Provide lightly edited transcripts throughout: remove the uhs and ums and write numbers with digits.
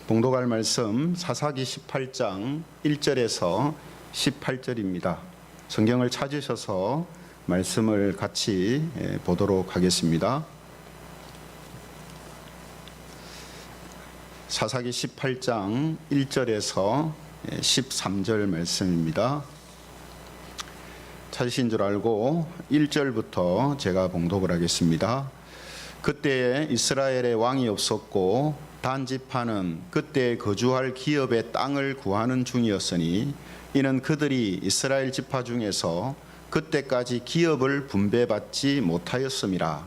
봉독할 말씀 사사기 18장 1절에서 18절입니다. 성경을 찾으셔서 말씀을 같이 보도록 하겠습니다. 사사기 18장 1절에서 13절 말씀입니다. 찾으신 줄 알고 1절부터 제가 봉독을 하겠습니다. 그때에 이스라엘에 왕이 없었고 단지파는 그때 거주할 기업의 땅을 구하는 중이었으니 이는 그들이 이스라엘 지파 중에서 그때까지 기업을 분배받지 못하였음이라.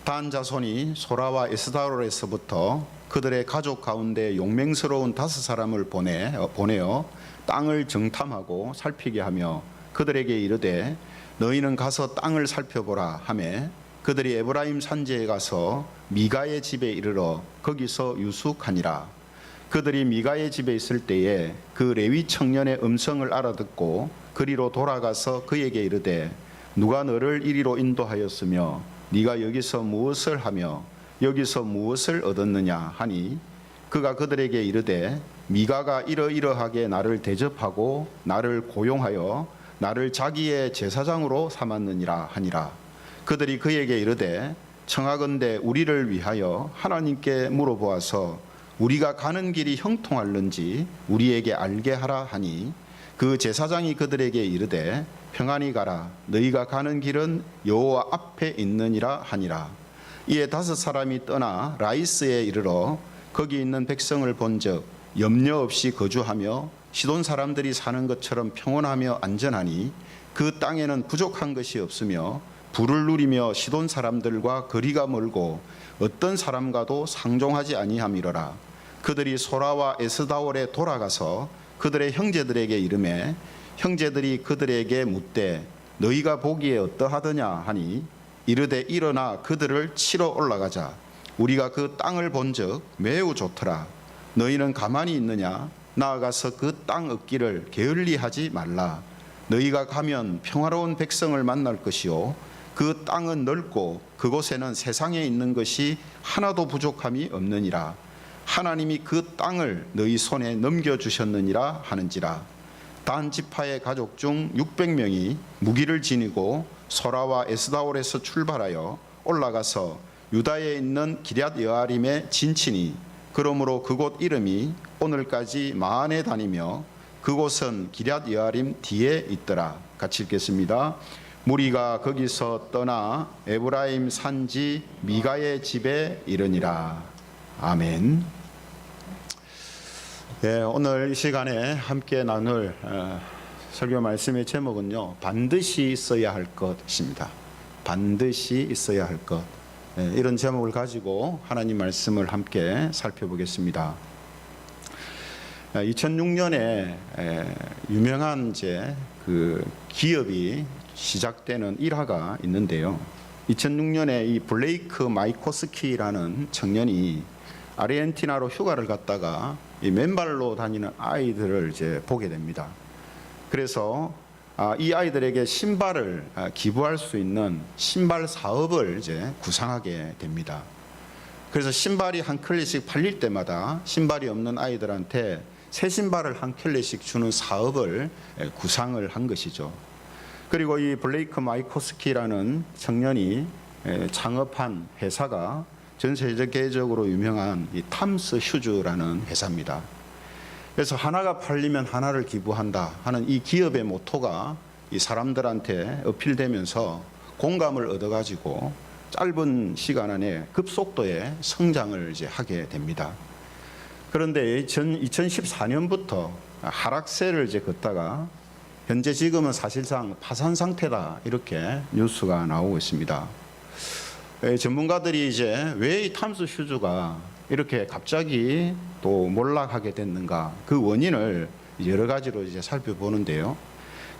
단 자손이 소라와 에스다올에서부터 그들의 가족 가운데 용맹스러운 5사람을 보내어 땅을 정탐하고 살피게 하며 그들에게 이르되 너희는 가서 땅을 살펴보라 하매 그들이 에브라임 산지에 가서 미가의 집에 이르러 거기서 유숙하니라. 그들이 미가의 집에 있을 때에 그 레위 청년의 음성을 알아듣고 그리로 돌아가서 그에게 이르되 누가 너를 이리로 인도하였으며 네가 여기서 무엇을 하며 여기서 무엇을 얻었느냐 하니 그가 그들에게 이르되 미가가 이러이러하게 나를 대접하고 나를 고용하여 나를 자기의 제사장으로 삼았느니라 하니라. 그들이 그에게 이르되 청하건대 우리를 위하여 하나님께 물어보아서 우리가 가는 길이 형통할는지 우리에게 알게 하라 하니 그 제사장이 그들에게 이르되 평안히 가라 너희가 가는 길은 여호와 앞에 있느니라 하니라. 이에 5사람이 떠나 라이스에 이르러 거기 있는 백성을 본즉 염려 없이 거주하며 시돈 사람들이 사는 것처럼 평온하며 안전하니 그 땅에는 부족한 것이 없으며 부를 누리며 시돈 사람들과 거리가 멀고 어떤 사람과도 상종하지 아니함이로라. 그들이 소라와 에스다올에 돌아가서 그들의 형제들에게 이르매 형제들이 그들에게 묻되 너희가 보기에 어떠하더냐 하니 이르되 일어나 그들을 치러 올라가자. 우리가 그 땅을 본즉 매우 좋더라. 너희는 가만히 있느냐? 나아가서 그 땅 얻기를 게을리하지 말라. 너희가 가면 평화로운 백성을 만날 것이요 그 땅은 넓고 그곳에는 세상에 있는 것이 하나도 부족함이 없느니라. 하나님이 그 땅을 너희 손에 넘겨주셨느니라 하는지라. 단 지파의 가족 중 600명이 무기를 지니고 소라와 에스다올에서 출발하여 올라가서 유다에 있는 기럇 여아림에 진치니 그러므로 그곳 이름이 오늘까지 마한에 다니며 그곳은 기럇 여아림 뒤에 있더라. 같이 읽겠습니다. 무리가 거기서 떠나 에브라임 산지 미가의 집에 이르니라. 아멘. 네, 오늘 이 시간에 함께 나눌 설교 말씀의 제목은요, 반드시 있어야 할 것입니다. 반드시 있어야 할 것. 이런 제목을 가지고 하나님 말씀을 함께 살펴보겠습니다. 2006년에 유명한 그 기업이 시작되는 일화가 있는데요. 2006년에 이 블레이크 마이코스키라는 청년이 아르헨티나로 휴가를 갔다가 이 맨발로 다니는 아이들을 이제 보게 됩니다. 그래서 이 아이들에게 신발을 기부할 수 있는 신발 사업을 이제 구상하게 됩니다. 그래서 신발이 한 켤레씩 팔릴 때마다 신발이 없는 아이들한테 새 신발을 한 켤레씩 주는 사업을 구상을 한 것이죠. 그리고 이 블레이크 마이코스키라는 청년이 창업한 회사가 전 세계적으로 유명한 이 탐스 휴즈라는 회사입니다. 그래서 하나가 팔리면 하나를 기부한다 하는 이 기업의 모토가 이 사람들한테 어필되면서 공감을 얻어가지고 짧은 시간 안에 급속도의 성장을 이제 하게 됩니다. 그런데 2014년부터 하락세를 이제 걷다가 현재 지금은 사실상 파산 상태다 이렇게 뉴스가 나오고 있습니다. 전문가들이 이제 왜 이 탐스 휴즈가 이렇게 갑자기 또 몰락하게 됐는가 그 원인을 여러 가지로 이제 살펴보는데요.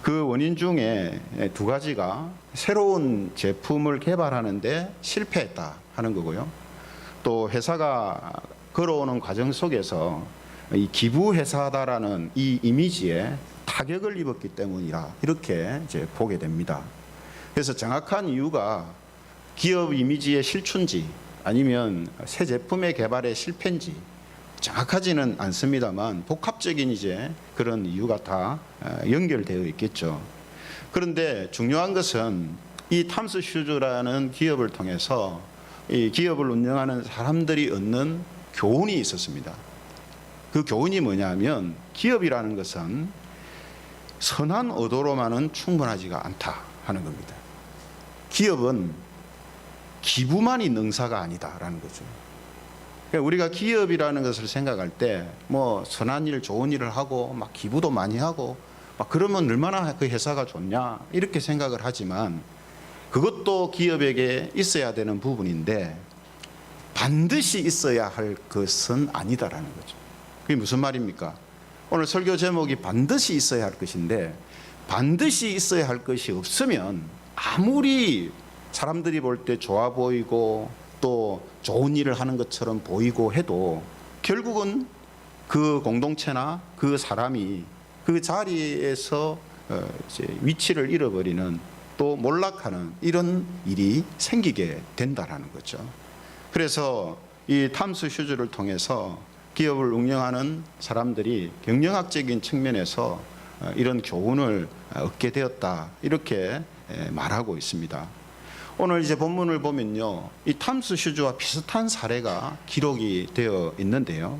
그 원인 중에 2가지가 새로운 제품을 개발하는데 실패했다 하는 거고요. 또 회사가 걸어오는 과정 속에서 이 기부 회사다라는 이 이미지에 타격을 입었기 때문이라 이렇게 이제 보게 됩니다. 그래서 정확한 이유가 기업 이미지의 실추인지 아니면 새 제품의 개발의 실패인지 정확하지는 않습니다만 복합적인 이제 그런 이유가 다 연결되어 있겠죠. 그런데 중요한 것은 이 탐스 슈즈라는 기업을 통해서 이 기업을 운영하는 사람들이 얻는 교훈이 있었습니다. 그 교훈이 뭐냐면 기업이라는 것은 선한 의도로만은 충분하지가 않다 하는 겁니다. 기업은 기부만이 능사가 아니다라는 거죠. 그러니까 우리가 기업이라는 것을 생각할 때 뭐 선한 일, 좋은 일을 하고 막 기부도 많이 하고 막 그러면 얼마나 그 회사가 좋냐 이렇게 생각을 하지만 그것도 기업에게 있어야 되는 부분인데 반드시 있어야 할 것은 아니다라는 거죠. 그게 무슨 말입니까? 오늘 설교 제목이 반드시 있어야 할 것인데 반드시 있어야 할 것이 없으면 아무리 사람들이 볼 때 좋아 보이고 또 좋은 일을 하는 것처럼 보이고 해도 결국은 그 공동체나 그 사람이 그 자리에서 이제 위치를 잃어버리는 또 몰락하는 이런 일이 생기게 된다라는 거죠. 그래서 이 탐스 슈즈를 통해서 기업을 운영하는 사람들이 경영학적인 측면에서 이런 교훈을 얻게 되었다 이렇게 말하고 있습니다. 오늘 이제 본문을 보면요, 이 탐스 슈즈와 비슷한 사례가 기록이 되어 있는데요.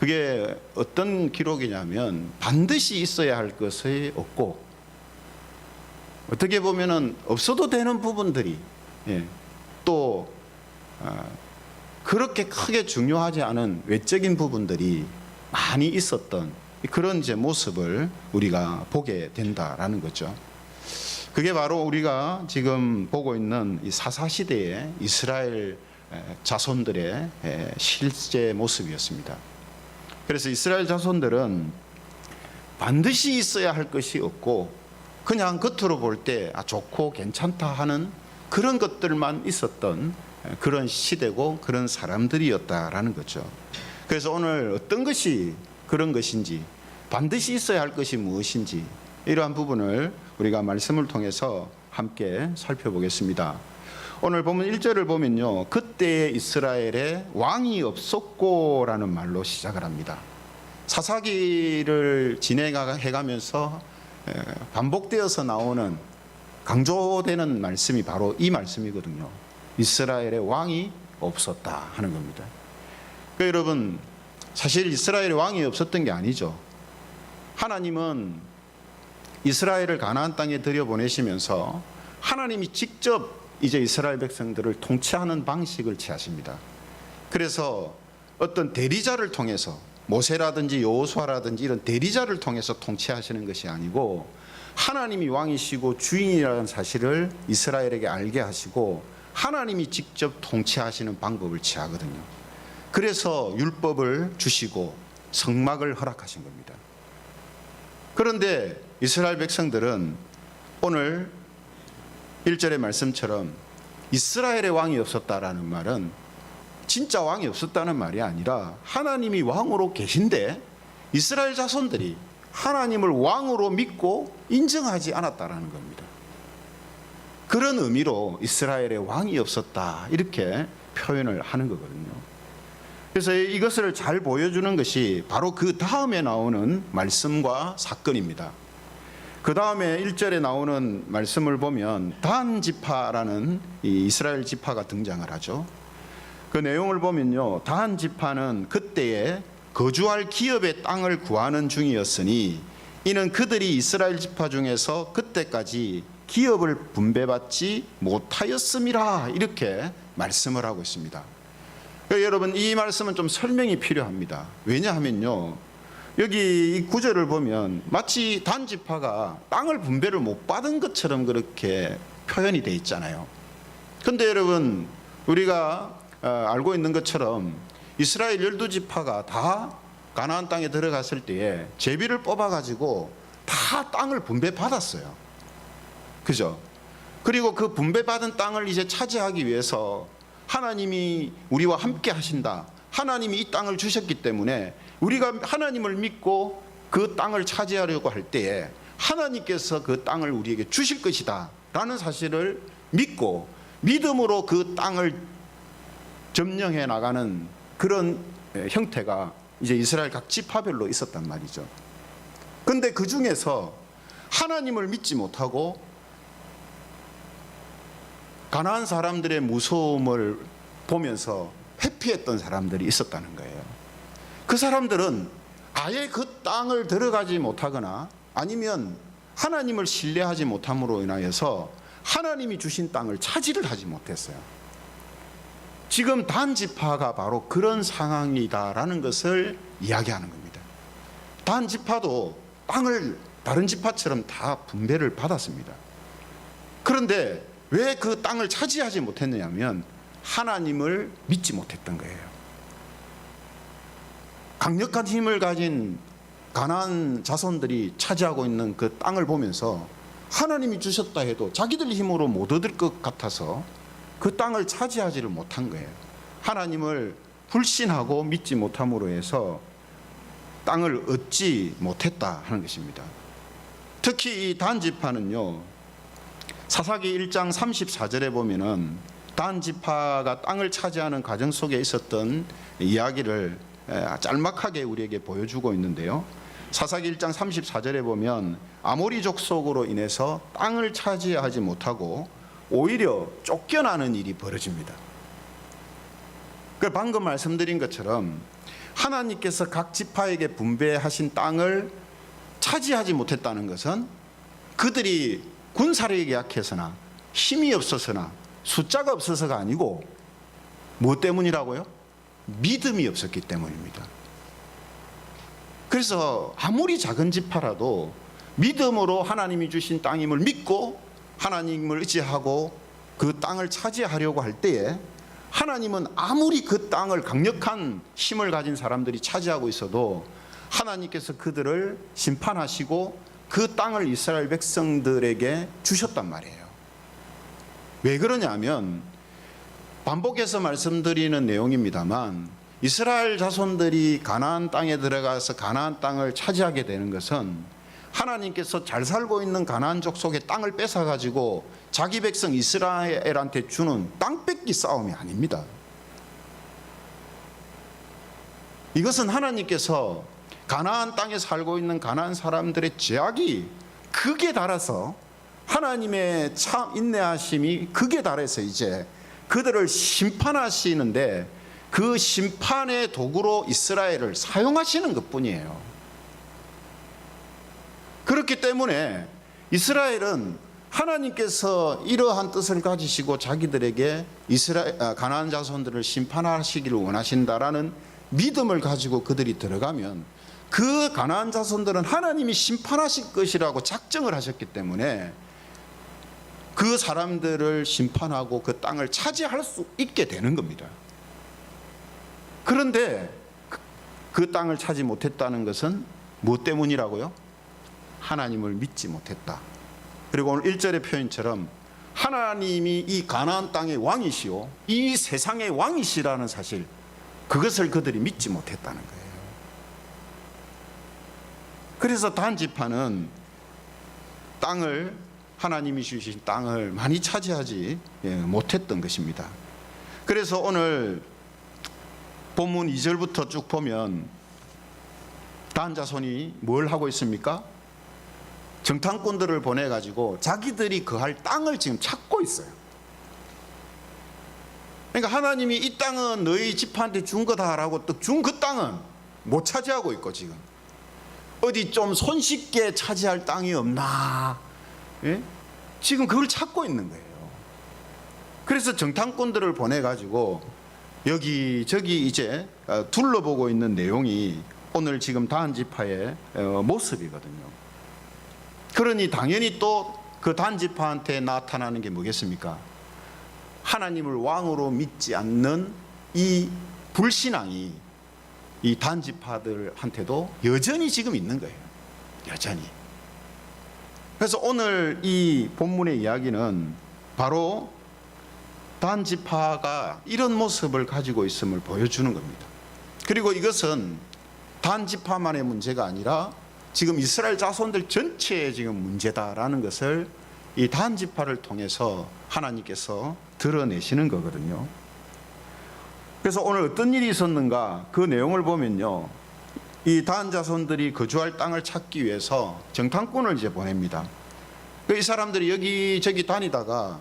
그게 어떤 기록이냐면 반드시 있어야 할 것이 없고 어떻게 보면은 없어도 되는 부분들이 또 그렇게 크게 중요하지 않은 외적인 부분들이 많이 있었던 그런 이제 모습을 우리가 보게 된다라는 거죠. 그게 바로 우리가 지금 보고 있는 이 사사시대의 이스라엘 자손들의 실제 모습이었습니다. 그래서 이스라엘 자손들은 반드시 있어야 할 것이 없고 그냥 겉으로 볼 때 좋고 괜찮다 하는 그런 것들만 있었던 그런 시대고 그런 사람들이었다라는 거죠. 그래서 오늘 어떤 것이 그런 것인지 반드시 있어야 할 것이 무엇인지 이러한 부분을 우리가 말씀을 통해서 함께 살펴보겠습니다. 오늘 보면 1절을 보면요, 그때에 이스라엘에 왕이 없었고라는 말로 시작을 합니다. 사사기를 진행해가면서 반복되어서 나오는 강조되는 말씀이 바로 이 말씀이거든요. 이스라엘에 왕이 없었다 하는 겁니다. 그러니까 여러분, 사실 이스라엘에 왕이 없었던 게 아니죠. 하나님은 이스라엘을 가나안 땅에 들여보내시면서 하나님이 직접 이제 이스라엘 백성들을 통치하는 방식을 취하십니다. 그래서 어떤 대리자를 통해서 모세라든지 여호수아라든지 이런 대리자를 통해서 통치하시는 것이 아니고 하나님이 왕이시고 주인이라는 사실을 이스라엘에게 알게 하시고 하나님이 직접 통치하시는 방법을 취하거든요. 그래서 율법을 주시고 성막을 허락하신 겁니다. 그런데 이스라엘 백성들은 오늘 1절의 말씀처럼 이스라엘의 왕이 없었다라는 말은 진짜 왕이 없었다는 말이 아니라 하나님이 왕으로 계신데 이스라엘 자손들이 하나님을 왕으로 믿고 인정하지 않았다라는 겁니다. 그런 의미로 이스라엘의 왕이 없었다 이렇게 표현을 하는 거거든요. 그래서 이것을 잘 보여주는 것이 바로 그 다음에 나오는 말씀과 사건입니다. 그 다음에 1절에 나오는 말씀을 보면 단 지파라는 이 이스라엘 지파가 등장을 하죠. 그 내용을 보면요, 단 지파는 그때에 거주할 기업의 땅을 구하는 중이었으니 이는 그들이 이스라엘 지파 중에서 그때까지 기업을 분배받지 못하였음이라 이렇게 말씀을 하고 있습니다. 그러니까 여러분, 이 말씀은 좀 설명이 필요합니다. 왜냐하면요, 여기 이 구절을 보면 마치 단 지파가 땅을 분배를 못 받은 것처럼 그렇게 표현이 돼 있잖아요. 그런데 여러분, 우리가 알고 있는 것처럼 이스라엘 12지파가 다 가나안 땅에 들어갔을 때에 제비를 뽑아가지고 다 땅을 분배받았어요. 그죠? 그리고 그 분배받은 땅을 이제 차지하기 위해서 하나님이 우리와 함께 하신다, 하나님이 이 땅을 주셨기 때문에 우리가 하나님을 믿고 그 땅을 차지하려고 할 때에 하나님께서 그 땅을 우리에게 주실 것이다 라는 사실을 믿고 믿음으로 그 땅을 점령해 나가는 그런 형태가 이제 이스라엘 각 지파별로 있었단 말이죠. 근데 그 중에서 하나님을 믿지 못하고 가나안 사람들의 무서움을 보면서 회피했던 사람들이 있었다는 거예요. 그 사람들은 아예 그 땅을 들어가지 못하거나 아니면 하나님을 신뢰하지 못함으로 인하여서 하나님이 주신 땅을 차지를 하지 못했어요. 지금 단 지파가 바로 그런 상황이다라는 것을 이야기하는 겁니다. 단 지파도 땅을 다른 지파처럼 다 분배를 받았습니다. 그런데 왜 그 땅을 차지하지 못했느냐면 하나님을 믿지 못했던 거예요. 강력한 힘을 가진 가나안 자손들이 차지하고 있는 그 땅을 보면서 하나님이 주셨다 해도 자기들 힘으로 못 얻을 것 같아서 그 땅을 차지하지를 못한 거예요. 하나님을 불신하고 믿지 못함으로 해서 땅을 얻지 못했다 하는 것입니다. 특히 이 단 지파는요, 사사기 1장 34절에 보면은 단 지파가 땅을 차지하는 과정 속에 있었던 이야기를 짤막하게 우리에게 보여주고 있는데요. 사사기 1장 34절에 보면 아모리 족속으로 인해서 땅을 차지하지 못하고 오히려 쫓겨나는 일이 벌어집니다. 그 방금 말씀드린 것처럼 하나님께서 각 지파에게 분배하신 땅을 차지하지 못했다는 것은 그들이 군사력이 약해서나 힘이 없어서나 숫자가 없어서가 아니고 무엇 때문이라고요? 믿음이 없었기 때문입니다. 그래서 아무리 작은 지파라도 믿음으로 하나님이 주신 땅임을 믿고 하나님을 의지하고 그 땅을 차지하려고 할 때에 하나님은 아무리 그 땅을 강력한 힘을 가진 사람들이 차지하고 있어도 하나님께서 그들을 심판하시고 그 땅을 이스라엘 백성들에게 주셨단 말이에요. 왜 그러냐면 반복해서 말씀드리는 내용입니다만 이스라엘 자손들이 가나안 땅에 들어가서 가나안 땅을 차지하게 되는 것은 하나님께서 잘 살고 있는 가나안 족속의 땅을 뺏어가지고 자기 백성 이스라엘한테 주는 땅 뺏기 싸움이 아닙니다. 이것은 하나님께서 가나안 땅에 살고 있는 가나안 사람들의 죄악이 극에 달아서 하나님의 참 인내하심이 극에 달해서 이제 그들을 심판하시는데 그 심판의 도구로 이스라엘을 사용하시는 것뿐이에요. 그렇기 때문에 이스라엘은 하나님께서 이러한 뜻을 가지시고 자기들에게 가나안 자손들을 심판하시기를 원하신다라는 믿음을 가지고 그들이 들어가면 그 가나안 자손들은 하나님이 심판하실 것이라고 작정을 하셨기 때문에 그 사람들을 심판하고 그 땅을 차지할 수 있게 되는 겁니다. 그런데 그 땅을 차지 못했다는 것은 무엇 때문이라고요? 하나님을 믿지 못했다. 그리고 오늘 1절의 표현처럼 하나님이 이 가나안 땅의 왕이시오, 이 세상의 왕이시라는 사실, 그것을 그들이 믿지 못했다는 거예요. 그래서 단 지파는 땅을, 하나님이 주신 땅을 많이 차지하지 못했던 것입니다. 그래서 오늘 본문 2절부터 쭉 보면 단 자손이 뭘 하고 있습니까? 정탐꾼들을 보내가지고 자기들이 거할 땅을 지금 찾고 있어요. 그러니까 하나님이 이 땅은 너희 지파한테 준 거다라고 또 준 그 땅은 못 차지하고 있고 지금 어디 좀 손쉽게 차지할 땅이 없나, 예? 지금 그걸 찾고 있는 거예요. 그래서 정탐꾼들을 보내가지고 여기저기 이제 둘러보고 있는 내용이 오늘 지금 단 지파의 모습이거든요. 그러니 당연히 또 그 단 지파한테 나타나는 게 뭐겠습니까? 하나님을 왕으로 믿지 않는 이 불신앙이 이 단 지파들한테도 여전히 지금 있는 거예요. 여전히. 그래서 오늘 이 본문의 이야기는 바로 단 지파가 이런 모습을 가지고 있음을 보여주는 겁니다. 그리고 이것은 단 지파만의 문제가 아니라 지금 이스라엘 자손들 전체의 지금 문제다라는 것을 이 단 지파를 통해서 하나님께서 드러내시는 거거든요. 그래서 오늘 어떤 일이 있었는가 그 내용을 보면요, 이 단 자손들이 거주할 땅을 찾기 위해서 정탐꾼을 이제 보냅니다. 이 사람들이 여기저기 다니다가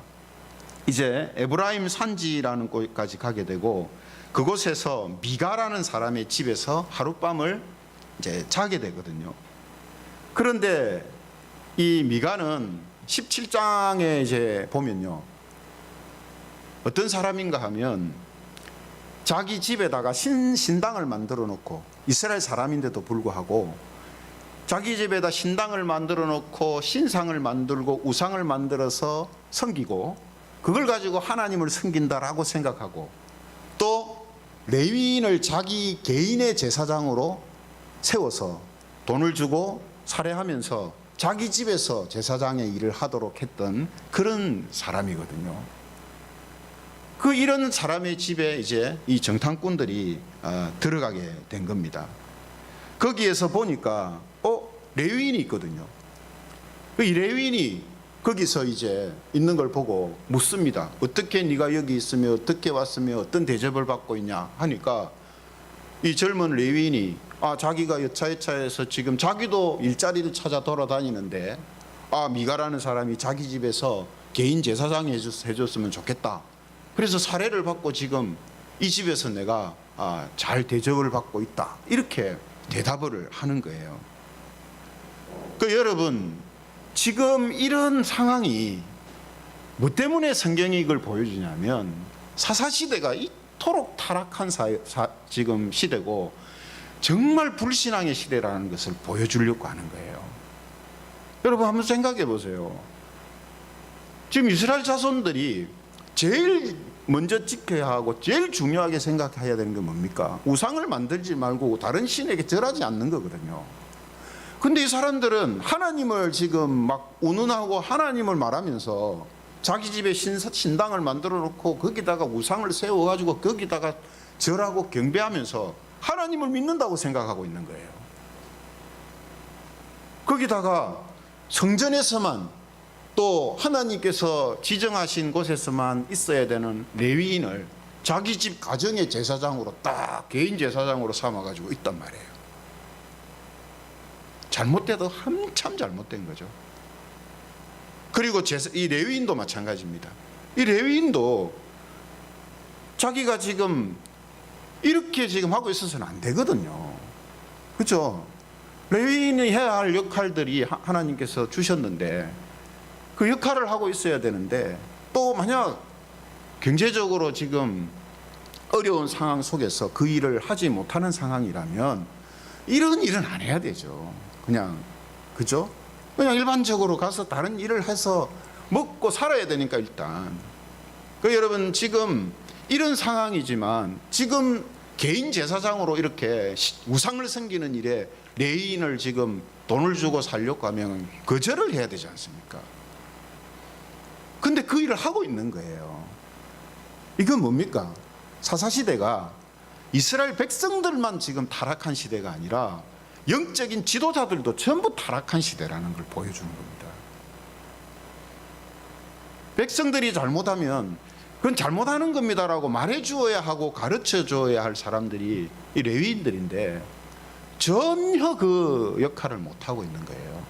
이제 에브라임 산지라는 곳까지 가게 되고, 그곳에서 미가라는 사람의 집에서 하룻밤을 이제 자게 되거든요. 그런데 이 미가는 17장에 이제 보면요, 어떤 사람인가 하면 자기 집에다가 신당을 만들어 놓고, 이스라엘 사람인데도 불구하고 자기 집에다 신당을 만들어 놓고 신상을 만들고 우상을 만들어서 섬기고, 그걸 가지고 하나님을 섬긴다라고 생각하고, 또 레위인을 자기 개인의 제사장으로 세워서 돈을 주고 살해하면서 자기 집에서 제사장의 일을 하도록 했던 그런 사람이거든요. 이런 사람의 집에 이제 이 정탐꾼들이 들어가게 된 겁니다. 거기에서 보니까 레위인이 있거든요. 이 레위인이 거기서 이제 있는 걸 보고 묻습니다. 어떻게 네가 여기 있으며 어떻게 왔으며 어떤 대접을 받고 있냐 하니까, 이 젊은 레위인이 자기가 여차여차해서 지금 자기도 일자리를 찾아 돌아다니는데 미가라는 사람이 자기 집에서 개인 제사장 해줬으면 좋겠다, 그래서 사례를 받고 지금 이 집에서 내가 잘 대접을 받고 있다, 이렇게 대답을 하는 거예요. 여러분, 지금 이런 상황이 뭐 때문에 성경이 이걸 보여주냐면, 사사시대가 이토록 타락한 지금 시대고 정말 불신앙의 시대라는 것을 보여주려고 하는 거예요. 여러분 한번 생각해 보세요. 지금 이스라엘 자손들이 제일 먼저 지켜야 하고 제일 중요하게 생각해야 되는 게 뭡니까? 우상을 만들지 말고 다른 신에게 절하지 않는 거거든요. 근데 이 사람들은 하나님을 지금 막 운운하고 하나님을 말하면서 자기 집에 신당을 만들어 놓고 거기다가 우상을 세워가지고 거기다가 절하고 경배하면서 하나님을 믿는다고 생각하고 있는 거예요. 거기다가 성전에서만, 또 하나님께서 지정하신 곳에서만 있어야 되는 레위인을 자기 집 가정의 제사장으로 딱 개인 제사장으로 삼아가지고 있단 말이에요. 잘못돼도 한참 잘못된 거죠. 그리고 이 레위인도 마찬가지입니다. 이 레위인도 자기가 지금 이렇게 지금 하고 있어서는 안 되거든요. 그렇죠? 레위인이 해야 할 역할들이 하나님께서 주셨는데 그 역할을 하고 있어야 되는데, 또 만약 경제적으로 지금 어려운 상황 속에서 그 일을 하지 못하는 상황이라면 이런 일은 안 해야 되죠. 그냥, 그죠? 그냥 일반적으로 가서 다른 일을 해서 먹고 살아야 되니까 일단. 여러분 지금 이런 상황이지만 지금 개인 제사장으로 이렇게 우상을 섬기는 일에 레위인을 지금 돈을 주고 살려고 하면 거절을 해야 되지 않습니까? 근데 그 일을 하고 있는 거예요. 이건 뭡니까? 사사시대가 이스라엘 백성들만 지금 타락한 시대가 아니라 영적인 지도자들도 전부 타락한 시대라는 걸 보여주는 겁니다. 백성들이 잘못하면 그건 잘못하는 겁니다라고 말해 주어야 하고 가르쳐 줘야 할 사람들이 이 레위인들인데 전혀 그 역할을 못하고 있는 거예요.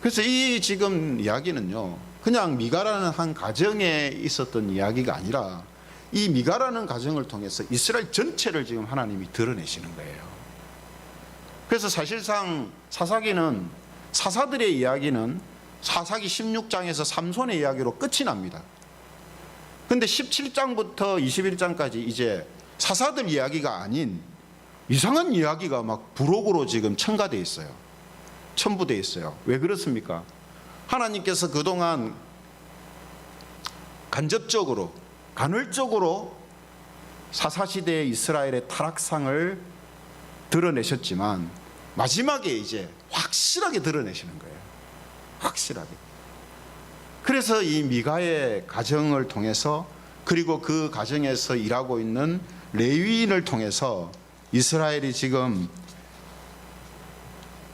그래서 이 지금 이야기는요, 그냥 미가라는 한 가정에 있었던 이야기가 아니라 이 미가라는 가정을 통해서 이스라엘 전체를 지금 하나님이 드러내시는 거예요. 그래서 사실상 사사들의 이야기는 사사기 16장에서 삼손의 이야기로 끝이 납니다. 근데 17장부터 21장까지 이제 사사들 이야기가 아닌 이상한 이야기가 막 부록으로 지금 첨가되어 있어요. 첨부되어 있어요. 왜 그렇습니까? 하나님께서 그동안 간접적으로, 간헐적으로 사사시대의 이스라엘의 타락상을 드러내셨지만 마지막에 이제 확실하게 드러내시는 거예요. 확실하게. 그래서 이 미가의 가정을 통해서, 그리고 그 가정에서 일하고 있는 레위인을 통해서 이스라엘이 지금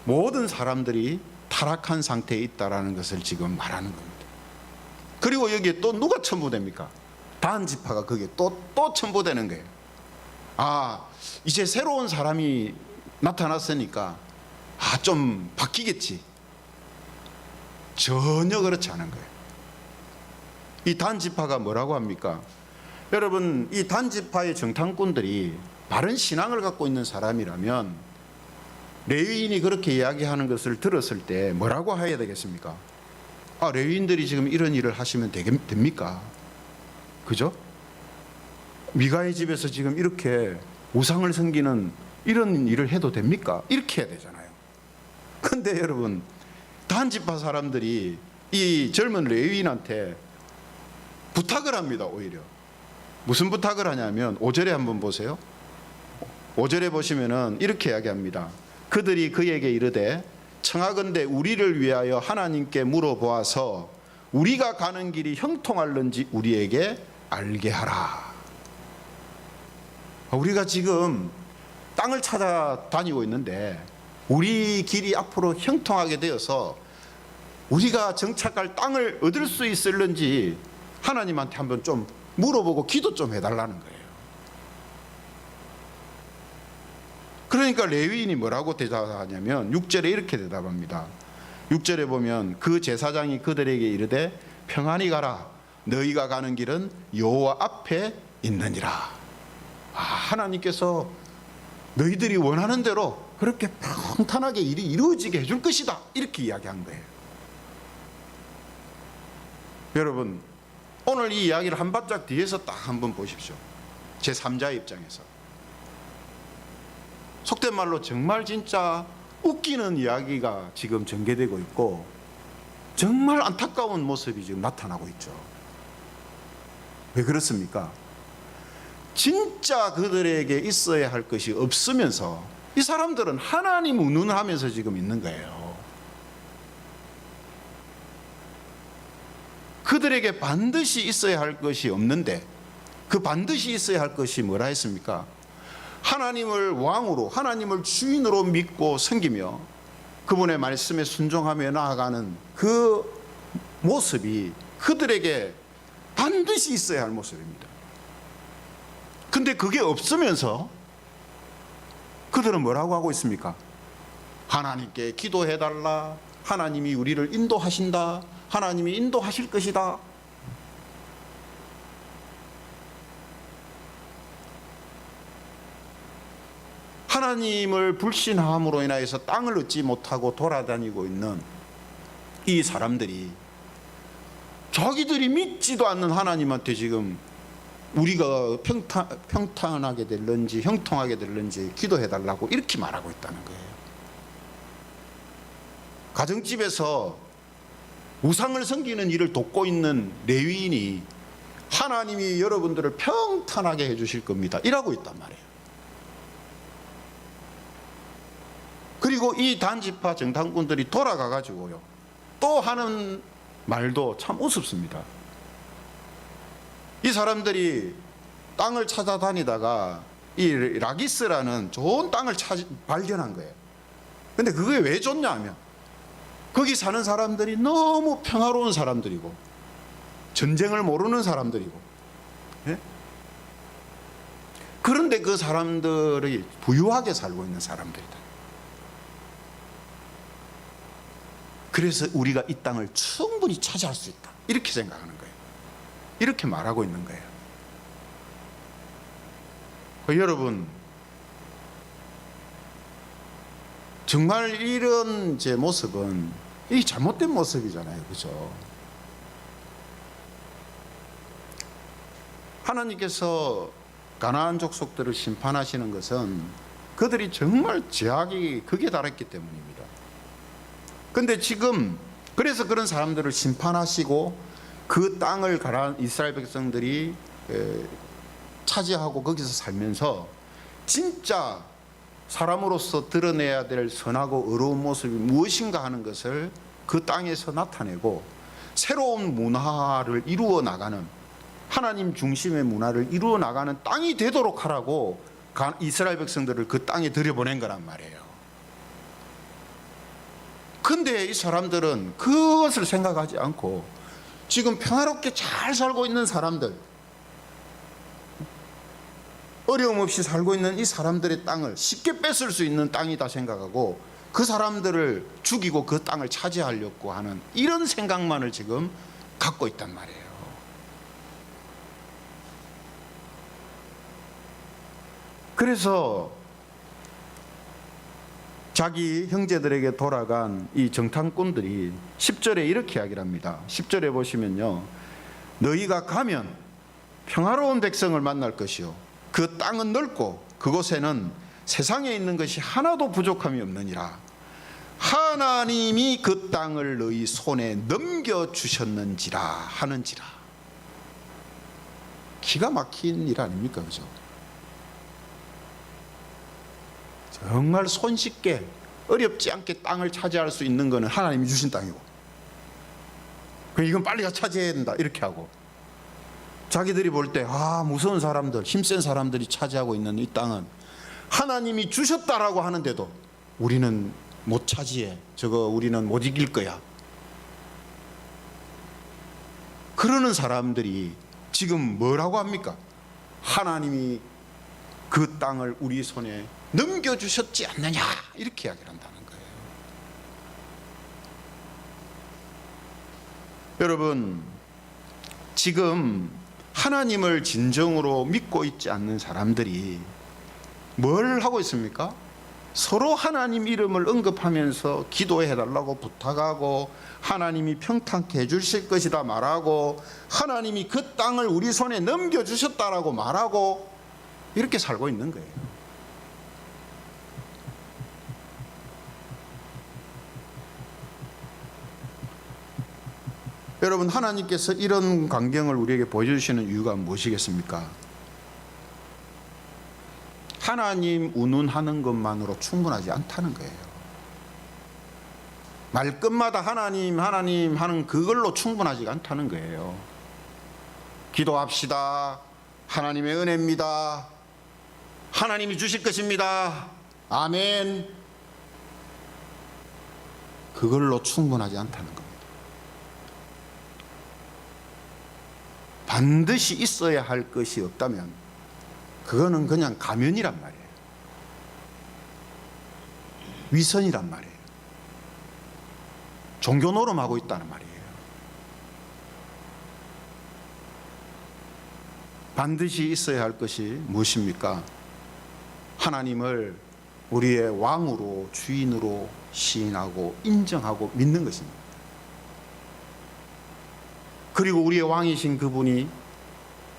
모든 사람들이 타락한 상태에 있다라는 것을 지금 말하는 겁니다. 그리고 여기에 또 누가 첨부됩니까? 단 지파가 거기에 또 첨부되는 거예요. 이제 새로운 사람이 나타났으니까 좀 바뀌겠지. 전혀 그렇지 않은 거예요. 이 단지파가 뭐라고 합니까? 여러분, 이 단지파의 정탐꾼들이 바른 신앙을 갖고 있는 사람이라면 레위인이 그렇게 이야기하는 것을 들었을 때 뭐라고 해야 되겠습니까? 레위인들이 지금 이런 일을 하시면 됩니까? 그죠? 미가의 집에서 지금 이렇게 우상을 섬기는 이런 일을 해도 됩니까? 이렇게 해야 되잖아요. 근데 여러분, 단지파 사람들이 이 젊은 레위인한테 부탁을 합니다. 오히려 무슨 부탁을 하냐면 5절에 한번 보세요. 5절에 보시면은 이렇게 이야기합니다. 그들이 그에게 이르되 청하건대 우리를 위하여 하나님께 물어보아서 우리가 가는 길이 형통할는지 우리에게 알게 하라. 우리가 지금 땅을 찾아다니고 있는데 우리 길이 앞으로 형통하게 되어서 우리가 정착할 땅을 얻을 수 있을는지 하나님한테 한번 좀 물어보고 기도 좀 해달라는 거예요. 그러니까 레위인이 뭐라고 대답하냐면 6절에 이렇게 대답합니다. 6절에 보면 그 제사장이 그들에게 이르되 평안히 가라. 너희가 가는 길은 여호와 앞에 있느니라. 하나님께서 너희들이 원하는 대로 그렇게 평탄하게 일이 이루어지게 해줄 것이다. 이렇게 이야기한 거예요. 여러분, 오늘 이 이야기를 한 발짝 뒤에서 딱 한번 보십시오. 제3자의 입장에서. 속된 말로 정말 진짜 웃기는 이야기가 지금 전개되고 있고 정말 안타까운 모습이 지금 나타나고 있죠. 왜 그렇습니까? 진짜 그들에게 있어야 할 것이 없으면서 이 사람들은 하나님 운운하면서 지금 있는 거예요. 그들에게 반드시 있어야 할 것이 없는데 그 반드시 있어야 할 것이 뭐라 했습니까? 하나님을 왕으로, 하나님을 주인으로 믿고 섬기며 그분의 말씀에 순종하며 나아가는 그 모습이 그들에게 반드시 있어야 할 모습입니다. 근데 그게 없으면서 그들은 뭐라고 하고 있습니까? 하나님께 기도해달라. 하나님이 우리를 인도하신다. 하나님이 인도하실 것이다. 하나님을 불신함으로 인하여서 땅을 얻지 못하고 돌아다니고 있는 이 사람들이 자기들이 믿지도 않는 하나님한테 지금 우리가 평탄하게 될는지 형통하게 될는지 기도해달라고 이렇게 말하고 있다는 거예요. 가정집에서 우상을 섬기는 일을 돕고 있는 레위인이 하나님이 여러분들을 평탄하게 해주실 겁니다 이라고 있단 말이에요. 그리고 이 단지파 정탐꾼들이 돌아가 가지고요 또 하는 말도 참 우습습니다. 이 사람들이 땅을 찾아다니다가 이 라기스라는 좋은 땅을 발견한 거예요. 근데 그게 왜 좋냐 하면 거기 사는 사람들이 너무 평화로운 사람들이고 전쟁을 모르는 사람들이고, 예? 그런데 그 사람들이 부유하게 살고 있는 사람들이다. 그래서 우리가 이 땅을 충분히 차지할 수 있다 이렇게 생각하는 거예요. 이렇게 말하고 있는 거예요. 여러분, 정말 이런 제 모습은 이 잘못된 모습이잖아요. 그죠? 하나님께서 가나안 족속들을 심판하시는 것은 그들이 정말 죄악이 극에 달했기 때문입니다. 근데 지금 그래서 그런 사람들을 심판하시고 그 땅을 가나안 이스라엘 백성들이 차지하고 거기서 살면서 진짜 사람으로서 드러내야 될 선하고 의로운 모습이 무엇인가 하는 것을 그 땅에서 나타내고 새로운 문화를 이루어 나가는, 하나님 중심의 문화를 이루어 나가는 땅이 되도록 하라고 이스라엘 백성들을 그 땅에 들여보낸 거란 말이에요. 근데 이 사람들은 그것을 생각하지 않고 지금 평화롭게 잘 살고 있는 사람들, 어려움 없이 살고 있는 이 사람들의 땅을 쉽게 뺏을 수 있는 땅이다 생각하고 그 사람들을 죽이고 그 땅을 차지하려고 하는 이런 생각만을 지금 갖고 있단 말이에요. 그래서 자기 형제들에게 돌아간 이 정탐꾼들이 10절에 이렇게 이야기를 합니다. 10절에 보시면요, 너희가 가면 평화로운 백성을 만날 것이요 그 땅은 넓고 그곳에는 세상에 있는 것이 하나도 부족함이 없느니라. 하나님이 그 땅을 너희 손에 넘겨주셨는지라 하는지라. 기가 막힌 일 아닙니까? 그죠? 정말 손쉽게 어렵지 않게 땅을 차지할 수 있는 것은 하나님이 주신 땅이고, 그럼 이건 빨리 차지해야 된다 이렇게 하고, 자기들이 볼 때 무서운 사람들, 힘센 사람들이 차지하고 있는 이 땅은 하나님이 주셨다라고 하는데도 우리는 못 차지해, 저거 우리는 못 이길 거야, 그러는 사람들이 지금 뭐라고 합니까? 하나님이 그 땅을 우리 손에 넘겨주셨지 않느냐 이렇게 이야기를 한다는 거예요. 여러분, 지금 하나님을 진정으로 믿고 있지 않는 사람들이 뭘 하고 있습니까? 서로 하나님 이름을 언급하면서 기도해달라고 부탁하고 하나님이 평탄케 해주실 것이다 말하고 하나님이 그 땅을 우리 손에 넘겨주셨다라고 말하고 이렇게 살고 있는 거예요. 여러분, 하나님께서 이런 광경을 우리에게 보여주시는 이유가 무엇이겠습니까? 하나님 운운하는 것만으로 충분하지 않다는 거예요. 말끝마다 하나님 하나님 하는 그걸로 충분하지 않다는 거예요. 기도합시다. 하나님의 은혜입니다. 하나님이 주실 것입니다. 아멘. 그걸로 충분하지 않다는 겁니다. 반드시 있어야 할 것이 없다면 그거는 그냥 가면이란 말이에요. 위선이란 말이에요. 종교 노름하고 있다는 말이에요. 반드시 있어야 할 것이 무엇입니까? 하나님을 우리의 왕으로, 주인으로 시인하고 인정하고 믿는 것입니다. 그리고 우리의 왕이신 그분이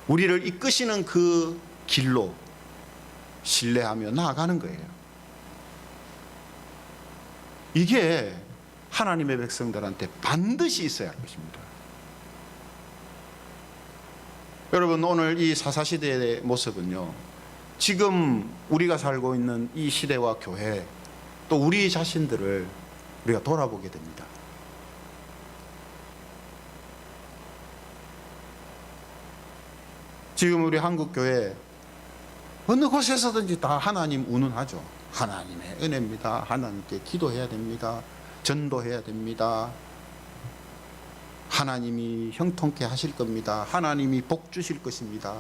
우리를 이끄시는 그 길로 신뢰하며 나아가는 거예요. 이게 하나님의 백성들한테 반드시 있어야 할 것입니다. 여러분, 오늘 이 사사시대의 모습은요, 지금 우리가 살고 있는 이 시대와 교회, 또 우리 자신들을 우리가 돌아보게 됩니다. 지금 우리 한국교회 어느 곳에서든지 다 하나님 운운하죠. 하나님의 은혜입니다. 하나님께 기도해야 됩니다. 전도해야 됩니다. 하나님이 형통케 하실 겁니다. 하나님이 복 주실 것입니다.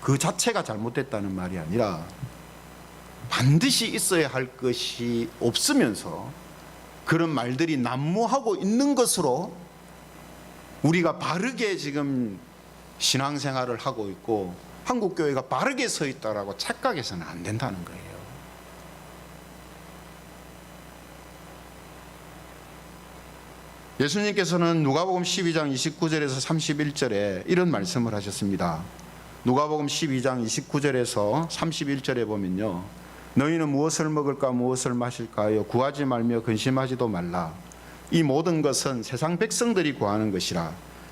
그 자체가 잘못됐다는 말이 아니라 반드시 있어야 할 것이 없으면서 그런 말들이 난무하고 있는 것으로 우리가 바르게 지금 신앙생활을 하고 있고 한국교회가 바르게 서 있다라고 착각해서는 안 된다는 거예요. 예수님께서는 누가복음 12장 29절에서 31절에 이런 말씀을 하셨습니다. 누가복음 12장 29절에서 31절에 보면요, 너희는 무엇을 먹을까 무엇을 마실까 하여 구하지 말며 근심하지도 말라. 이 모든 것은 세상 백성들이 구하는 것이라.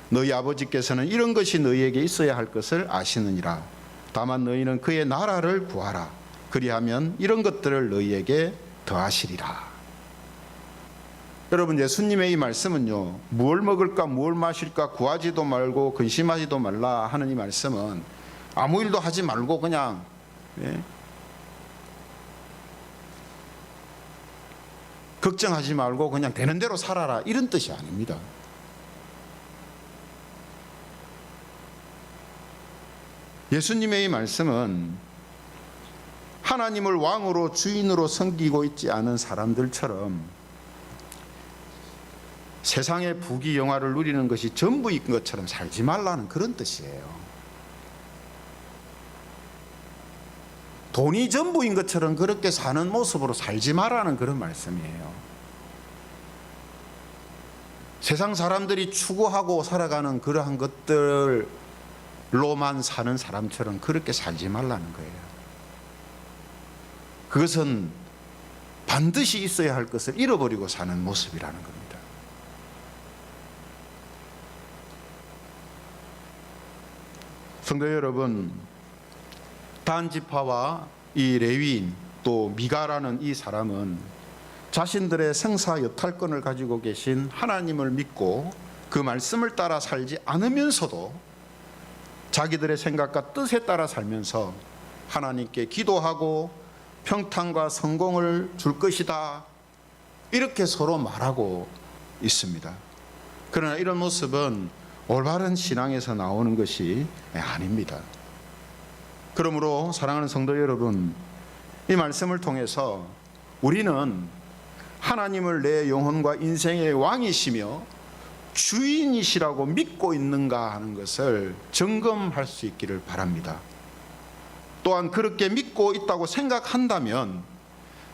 너희 아버지께서는 이런 것이 너희에게 있어야 할 것을 아시느니라. 다만 너희는 그의 나라를 구하라. 그리하면 이런 것들을 너희에게 더하시리라. 여러분, 예수님의 이 말씀은요, 무엇을 먹을까 무엇을 마실까 구하지도 말고 근심하지도 말라 하는 이 말씀은 아무 일도 하지 말고 그냥 걱정하지 말고 그냥 되는 대로 살아라, 이런 뜻이 아닙니다. 예수님의 이 말씀은 하나님을 왕으로 주인으로 섬기고 있지 않은 사람들처럼 세상의 부귀 영화를 누리는 것이 전부인 것처럼 살지 말라는 그런 뜻이에요. 돈이 전부인 것처럼 그렇게 사는 모습으로 살지 말라는 그런 말씀이에요. 세상 사람들이 추구하고 살아가는 그러한 것들로만 사는 사람처럼 그렇게 살지 말라는 거예요. 그것은 반드시 있어야 할 것을 잃어버리고 사는 모습이라는 겁니다. 성도 여러분, 단지파와 이 레위인 또 미가라는 이 사람은 자신들의 생사 여탈권을 가지고 계신 하나님을 믿고 그 말씀을 따라 살지 않으면서도 자기들의 생각과 뜻에 따라 살면서 하나님께 기도하고 평탄과 성공을 줄 것이다, 이렇게 서로 말하고 있습니다. 그러나 이런 모습은 올바른 신앙에서 나오는 것이 아닙니다. 그러므로 사랑하는 성도 여러분, 이 말씀을 통해서 우리는 하나님을 내 영혼과 인생의 왕이시며 주인이시라고 믿고 있는가 하는 것을 점검할 수 있기를 바랍니다. 또한 그렇게 믿고 있다고 생각한다면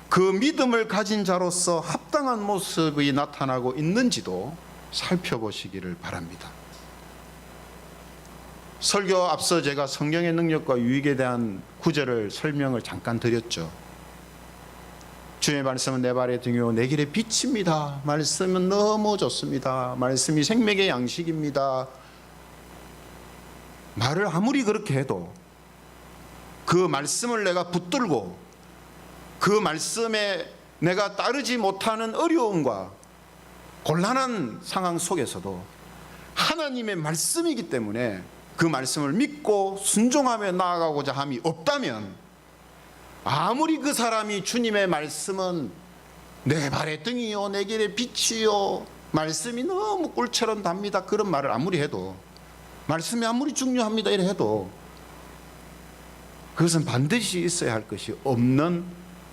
그 믿음을 가진 자로서 합당한 모습이 나타나고 있는지도 살펴보시기를 바랍니다. 설교 앞서 제가 성경의 능력과 유익에 대한 구절을 설명을 잠깐 드렸죠. 주의 말씀은 내 발의 등이요 내 길의 빛입니다. 말씀은 너무 좋습니다. 말씀이 생명의 양식입니다. 말을 아무리 그렇게 해도 그 말씀을 내가 붙들고 그 말씀에 내가 따르지 못하는 어려움과 곤란한 상황 속에서도 하나님의 말씀이기 때문에 그 말씀을 믿고 순종하며 나아가고자 함이 없다면, 아무리 그 사람이 주님의 말씀은 내 발의 등이요 내 길의 빛이요, 말씀이 너무 꿀처럼 답니다, 그런 말을 아무리 해도, 말씀이 아무리 중요합니다 이래 해도 그것은 반드시 있어야 할 것이 없는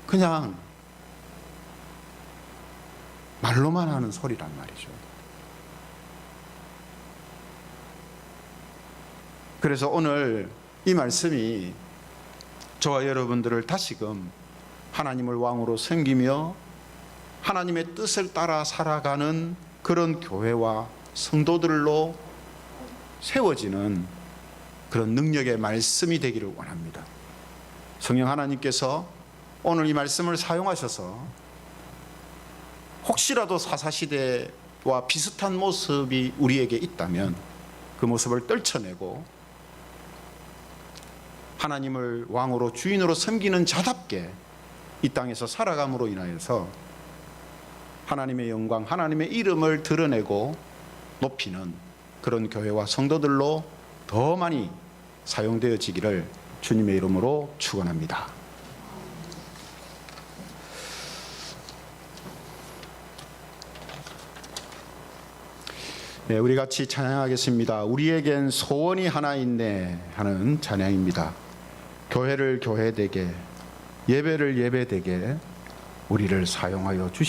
그냥 말로만 하는 소리란 말이죠. 그래서 오늘 이 말씀이 저와 여러분들을 다시금 하나님을 왕으로 섬기며 하나님의 뜻을 따라 살아가는 그런 교회와 성도들로 세워지는 그런 능력의 말씀이 되기를 원합니다. 성령 하나님께서 오늘 이 말씀을 사용하셔서 혹시라도 사사시대와 비슷한 모습이 우리에게 있다면 그 모습을 떨쳐내고 하나님을 왕으로 주인으로 섬기는 자답게 이 땅에서 살아감으로 인하여서 하나님의 영광, 하나님의 이름을 드러내고 높이는 그런 교회와 성도들로 더 많이 사용되어지기를 주님의 이름으로 축원합니다. 네, 우리 같이 찬양하겠습니다. 우리에겐 소원이 하나 있네 하는 찬양입니다. 교회를 교회되게, 예배를 예배되게 우리를 사용하여 주시옵소서.